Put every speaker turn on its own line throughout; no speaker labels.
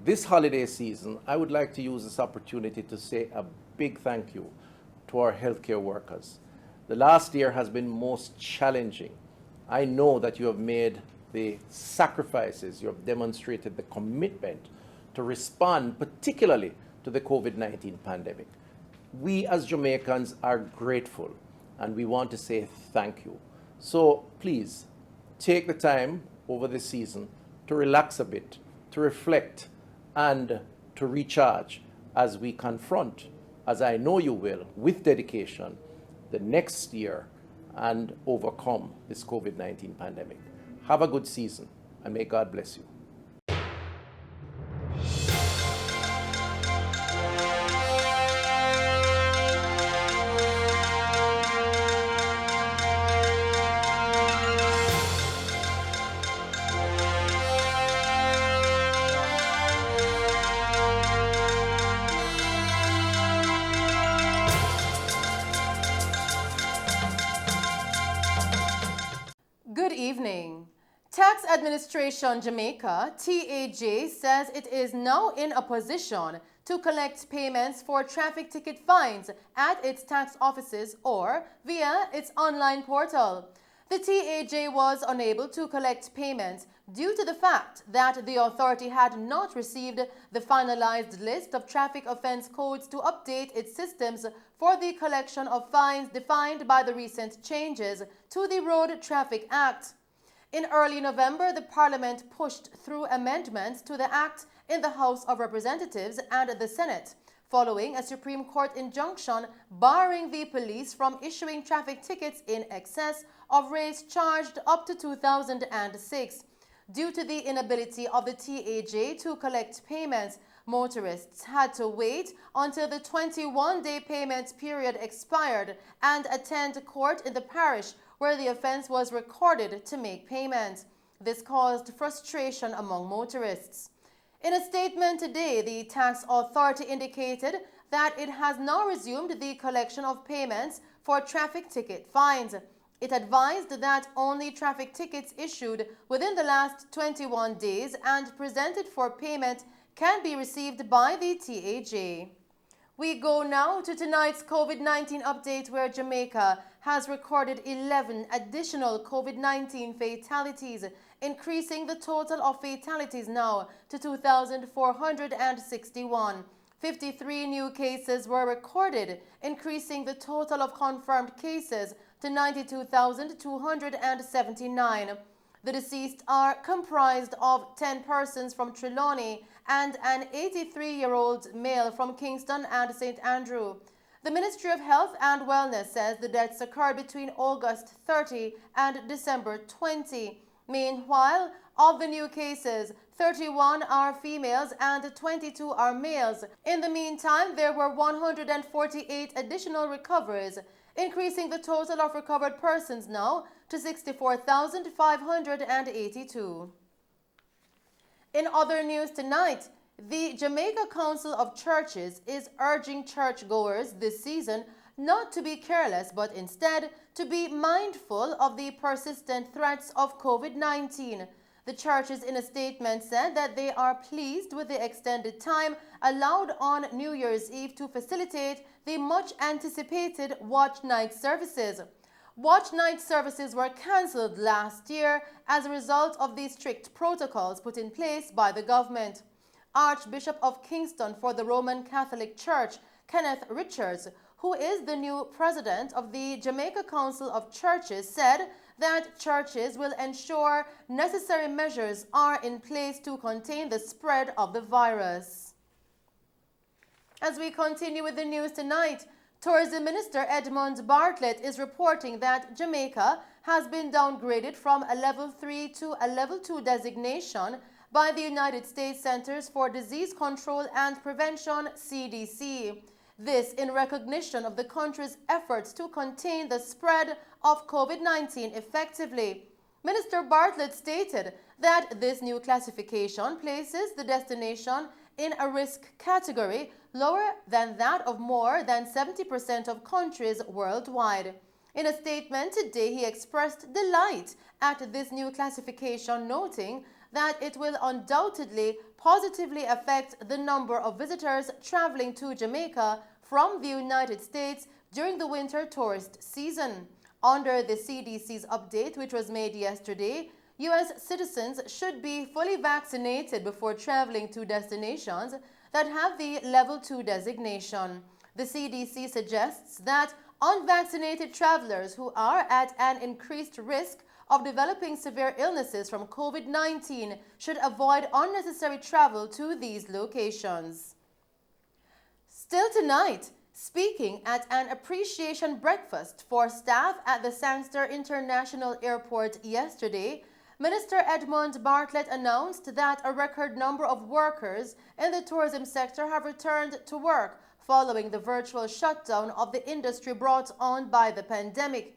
this holiday season, I would like to use this opportunity to say a big thank you to our healthcare workers. The last year has been most challenging. I know that you have made the sacrifices, you have demonstrated the commitment to respond particularly to the COVID-19 pandemic. We as Jamaicans are grateful and we want to say thank you. So please take the time over this season to relax a bit, to reflect and to recharge as we confront, as I know you will, with dedication, the next year and overcome this COVID-19 pandemic. Have a good season and may God bless you.
Good evening. Tax Administration Jamaica, TAJ, says it is now in a position to collect payments for traffic ticket fines at its tax offices or via its online portal. The TAJ was unable to collect payments due to the fact that the authority had not received the finalized list of traffic offense codes to update its systems for the collection of fines defined by the recent changes to the Road Traffic Act. In early November, the Parliament pushed through amendments to the Act in the House of Representatives and the Senate, following a Supreme Court injunction barring the police from issuing traffic tickets in excess of rates charged up to 2006. Due to the inability of the TAJ to collect payments, motorists had to wait until the 21-day payment period expired and attend court in the parish where the offense was recorded to make payment. This caused frustration among motorists. In a statement today, the tax authority indicated that it has now resumed the collection of payments for traffic ticket fines. It advised that only traffic tickets issued within the last 21 days and presented for payment can be received by the TAJ. We go now to tonight's COVID-19 update, where Jamaica has recorded 11 additional COVID-19 fatalities, increasing the total of fatalities now to 2,461. 53 new cases were recorded, increasing the total of confirmed cases to 92,279. The deceased are comprised of 10 persons from Trelawney and an 83-year-old male from Kingston and St. Andrew. The Ministry of Health and Wellness says the deaths occurred between August 30 and December 20. Meanwhile, of the new cases, 31 are females and 22 are males. In the meantime, there were 148 additional recoveries, increasing the total of recovered persons now to 64,582. In other news tonight, the Jamaica Council of Churches is urging churchgoers this season not to be careless, but instead to be mindful of the persistent threats of COVID-19. The churches in a statement said that they are pleased with the extended time allowed on New Year's Eve to facilitate the much anticipated watch night services. Watch night services were cancelled last year as a result of the strict protocols put in place by the government. Archbishop of Kingston for the Roman Catholic Church, Kenneth Richards, who is the new president of the Jamaica Council of Churches, said that churches will ensure necessary measures are in place to contain the spread of the virus. As we continue with the news tonight, Tourism Minister EDMUND Bartlett is reporting that Jamaica has been downgraded from a Level 3 to a Level 2 designation by the United States Centers for Disease Control and Prevention, CDC. This in recognition of the country's efforts to contain the spread of COVID-19 effectively. Minister Bartlett stated that this new classification places the destination in a risk category lower than that of more than 70% of countries worldwide. In a statement today, he expressed delight at this new classification, noting that it will undoubtedly positively affect the number of visitors traveling to Jamaica from the United States during the winter tourist season. Under the CDC's update, which was made yesterday, U.S. citizens should be fully vaccinated before traveling to destinations that have the Level 2 designation. The CDC suggests that unvaccinated travelers who are at an increased risk of developing severe illnesses from COVID-19 should avoid unnecessary travel to these locations. Still tonight, speaking at an appreciation breakfast for staff at the Sangster International Airport yesterday, Minister EDMUND Bartlett announced that a record number of workers in the tourism sector have returned to work following the virtual shutdown of the industry brought on by the pandemic.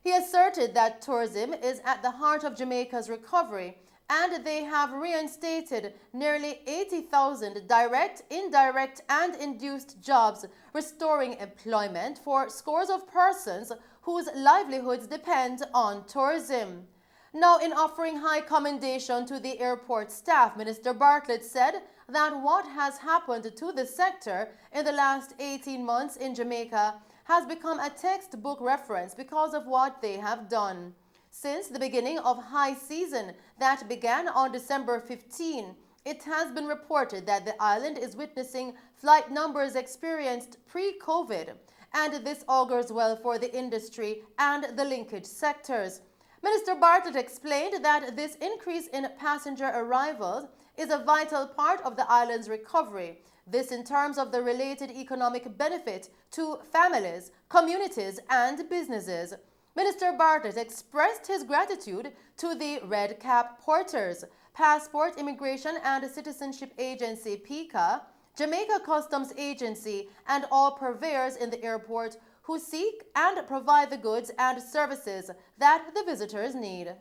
He asserted that tourism is at the heart of Jamaica's recovery, and they have reinstated nearly 80,000 direct, indirect, and induced jobs, restoring employment for scores of persons whose livelihoods depend on tourism. Now, in offering high commendation to the airport staff, Minister Bartlett said that what has happened to the sector in the last 18 months in Jamaica has become a textbook reference because of what they have done. Since the beginning of high season that began on December 15, it has been reported that the island is witnessing flight numbers experienced pre-COVID, and this augurs well for the industry and the linkage sectors. Minister Bartlett explained that this increase in passenger arrivals is a vital part of the island's recovery. This in terms of the related economic benefit to families, communities, and businesses. Minister Bartlett expressed his gratitude to the Red Cap Porters, Passport, Immigration and Citizenship Agency (PICA), Jamaica Customs Agency, and all purveyors in the airport who seek and provide the goods and services that the visitors need.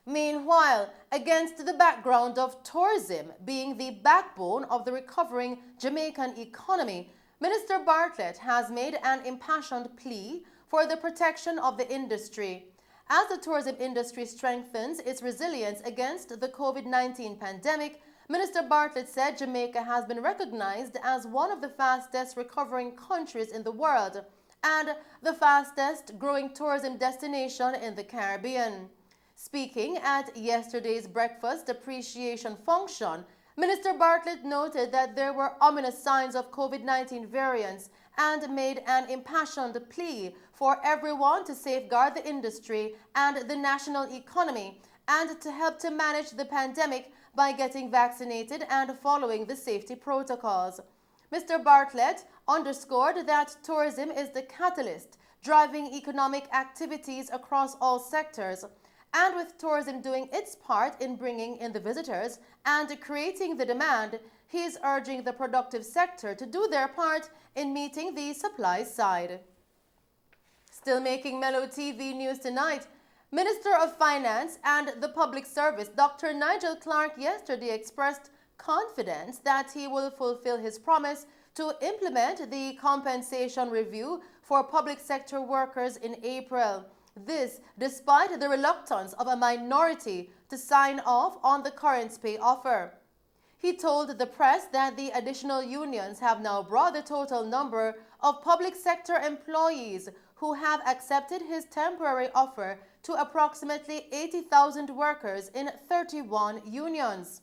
Meanwhile, against the background of tourism being the backbone of the recovering Jamaican economy, Minister Bartlett has made an impassioned plea for the protection of the industry. As the tourism industry strengthens its resilience against the COVID-19 pandemic, Minister Bartlett said Jamaica has been recognized as one of the fastest recovering countries in the world and the fastest growing tourism destination in the Caribbean. Speaking at yesterday's breakfast appreciation function, Minister Bartlett noted that there were ominous signs of COVID-19 variants and made an impassioned plea for everyone to safeguard the industry and the national economy and to help to manage the pandemic by getting vaccinated and following the safety protocols. Mr. Bartlett underscored that tourism is the catalyst driving economic activities across all sectors, and with tourism doing its part in bringing in the visitors and creating the demand, he is urging the productive sector to do their part in meeting the supply side. Still making Mello TV news tonight, Minister of Finance and the Public Service, Dr. Nigel Clarke, yesterday expressed confidence that he will fulfill his promise to implement the compensation review for public sector workers in April. This despite the reluctance of a minority to sign off on the current pay offer. He told the press that the additional unions have now brought the total number of public sector employees who have accepted his temporary offer to approximately 80,000 workers in 31 unions.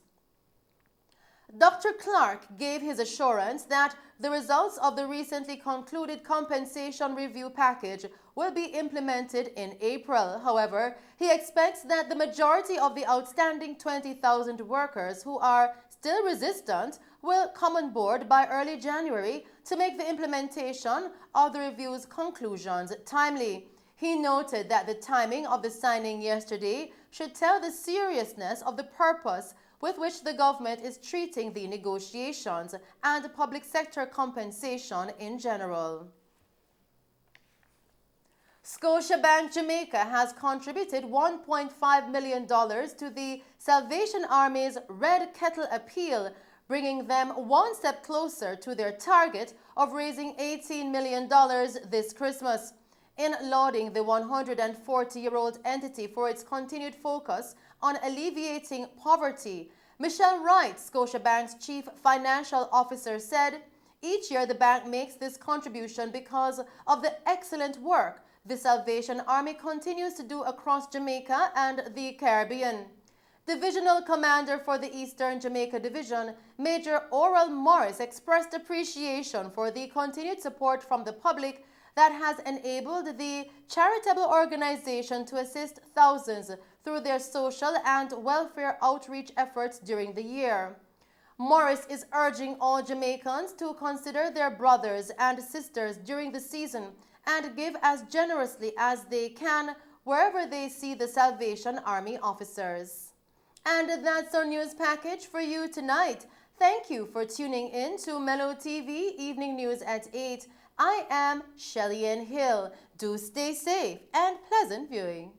Dr. Clarke gave his assurance that the results of the recently concluded compensation review package will be implemented in April. However, he expects that the majority of the outstanding 20,000 workers who are still resistant will come on board by early January to make the implementation of the review's conclusions timely. He noted that the timing of the signing yesterday should tell the seriousness of the purpose with which the government is treating the negotiations and public sector compensation in general. Scotiabank Jamaica has contributed $1.5 million to the Salvation Army's Red Kettle Appeal, bringing them one step closer to their target of raising $18 million this Christmas. In lauding the 140-year-old entity for its continued focus on alleviating poverty, Michelle Wright, Scotiabank's Chief Financial Officer, said, "Each year the bank makes this contribution because of the excellent work the Salvation Army continues to do across Jamaica and the Caribbean." Divisional Commander for the Eastern Jamaica Division, Major Oral Morris, expressed appreciation for the continued support from the public that has enabled the charitable organization to assist thousands through their social and welfare outreach efforts during the year. Morris is urging all Jamaicans to consider their brothers and sisters during the season and give as generously as they can wherever they see the Salvation Army officers. And that's our news package for you tonight. Thank you for tuning in to Mello TV Evening News at 8. I am Shelly-Ann Hill. Do stay safe and pleasant viewing.